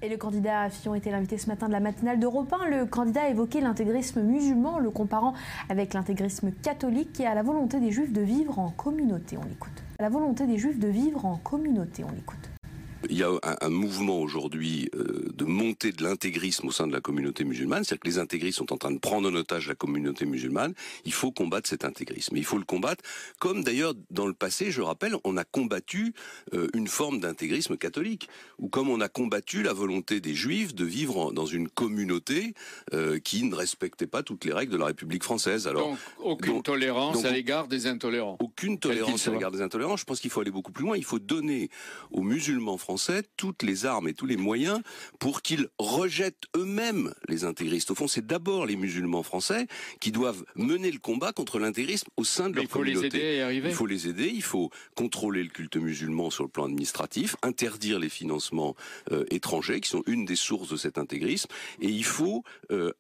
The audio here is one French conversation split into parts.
Et le candidat Fillon était l'invité ce matin de la matinale d'Europe 1. Le candidat a évoqué l'intégrisme musulman, le comparant avec l'intégrisme catholique qui a la volonté des Juifs de vivre en communauté. On l'écoute. La volonté des Juifs de vivre en communauté. On l'écoute. Il y a un mouvement aujourd'hui de montée de l'intégrisme au sein de la communauté musulmane, c'est-à-dire que les intégristes sont en train de prendre en otage la communauté musulmane. Il faut combattre cet intégrisme. Il faut le combattre, comme d'ailleurs dans le passé, je rappelle, on a combattu une forme d'intégrisme catholique, ou comme on a combattu la volonté des Juifs de vivre dans une communauté qui ne respectait pas toutes les règles de la République française. Alors, donc aucune tolérance à l'égard des intolérants. Aucune tolérance à l'égard des intolérants. Je pense qu'il faut aller beaucoup plus loin. Il faut donner aux musulmans français toutes les armes et tous les moyens pour qu'ils rejettent eux-mêmes les intégristes. Au fond, c'est d'abord les musulmans français qui doivent mener le combat contre l'intégrisme au sein de leur communauté. Il faut les aider à y arriver. Il faut les aider, il faut contrôler le culte musulman sur le plan administratif, interdire les financements étrangers qui sont une des sources de cet intégrisme, et il faut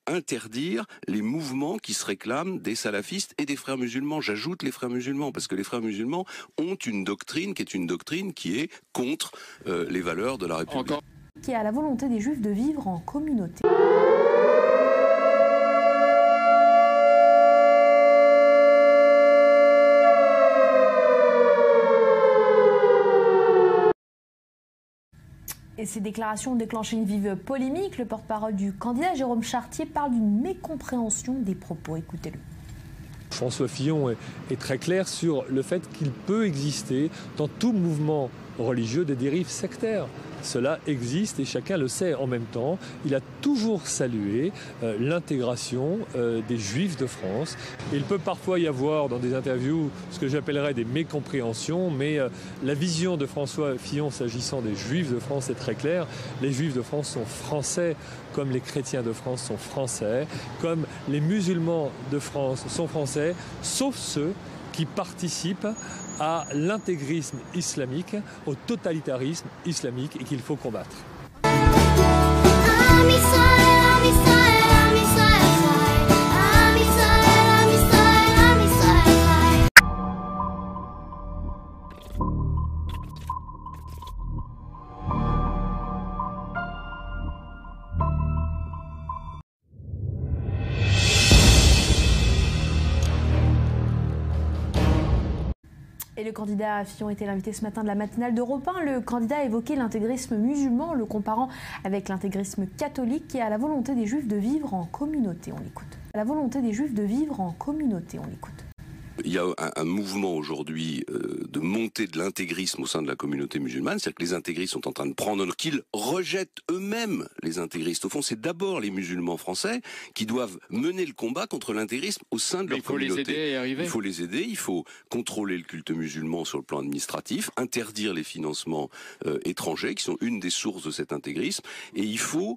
interdire les mouvements qui se réclament des salafistes et des frères musulmans. J'ajoute les frères musulmans, parce que les frères musulmans ont une doctrine qui est contre les valeurs de la République. Qui a la volonté des Juifs de vivre en communauté. Et ces déclarations ont déclenché une vive polémique. Le porte-parole du candidat, Jérôme Chartier, parle d'une mécompréhension des propos. Écoutez-le. François Fillon est très clair sur le fait qu'il peut exister dans tout mouvement religieux des dérives sectaires. Cela existe et chacun le sait. En même temps, il a toujours salué l'intégration des Juifs de France. Il peut parfois y avoir dans des interviews ce que j'appellerais des mécompréhensions, mais la vision de François Fillon s'agissant des Juifs de France est très claire. Les Juifs de France sont français, comme les chrétiens de France sont français, comme les musulmans de France sont français, sauf ceux qui participent à l'intégrisme islamique, au totalitarisme islamique et qu'il faut combattre. Et le candidat Fillon était l'invité ce matin de la matinale d'Europe 1. Le candidat a évoqué l'intégrisme musulman, le comparant avec l'intégrisme catholique qui a la volonté des Juifs de vivre en communauté. On l'écoute. La volonté des Juifs de vivre en communauté. On l'écoute. Il y a un mouvement aujourd'hui de montée de l'intégrisme au sein de la communauté musulmane, c'est-à-dire que les intégristes sont en train de prendre qu'ils rejettent eux-mêmes les intégristes. Au fond, c'est d'abord les musulmans français qui doivent mener le combat contre l'intégrisme au sein de leur communauté. Il faut les aider à y arriver. Il faut les aider, il faut contrôler le culte musulman sur le plan administratif, interdire les financements étrangers qui sont une des sources de cet intégrisme, et il faut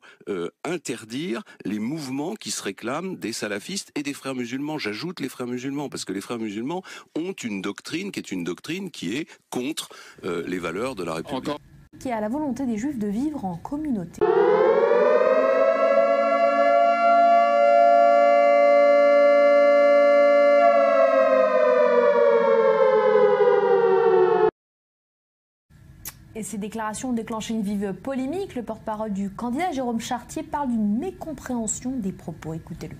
interdire les mouvements qui se réclament des salafistes et des frères musulmans. J'ajoute les frères musulmans, parce que les frères musulmans ont une doctrine qui est contre les valeurs de la République. Qui a la volonté des Juifs de vivre en communauté. Et ces déclarations ont déclenché une vive polémique. Le porte-parole du candidat, Jérôme Chartier, parle d'une mécompréhension des propos. Écoutez-le.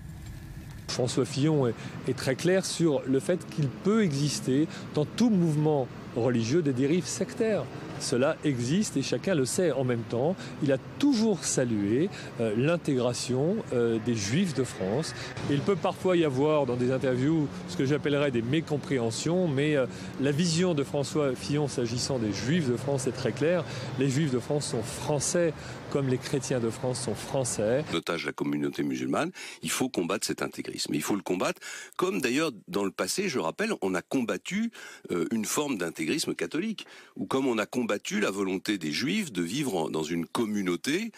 François Fillon est très clair sur le fait qu'il peut exister dans tout mouvement religieux des dérives sectaires. Cela existe et chacun le sait. En même temps, il a toujours salué l'intégration des Juifs de France. Il peut parfois y avoir dans des interviews ce que j'appellerais des mécompréhensions, mais la vision de François Fillon s'agissant des Juifs de France est très claire. Les Juifs de France sont français, comme les chrétiens de France sont français. Otage la communauté musulmane, il faut combattre cet intégrisme. Il faut le combattre, comme d'ailleurs dans le passé, je rappelle, on a combattu une forme d'intégrisme catholique, ou comme on a combattu la volonté des Juifs de vivre dans une communauté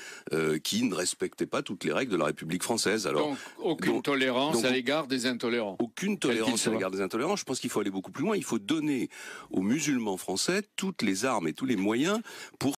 qui ne respectait pas toutes les règles de la République française. Alors, donc aucune tolérance à l'égard des intolérants. Aucune tolérance à l'égard des intolérants. Je pense qu'il faut aller beaucoup plus loin. Il faut donner aux musulmans français toutes les armes et tous les moyens pour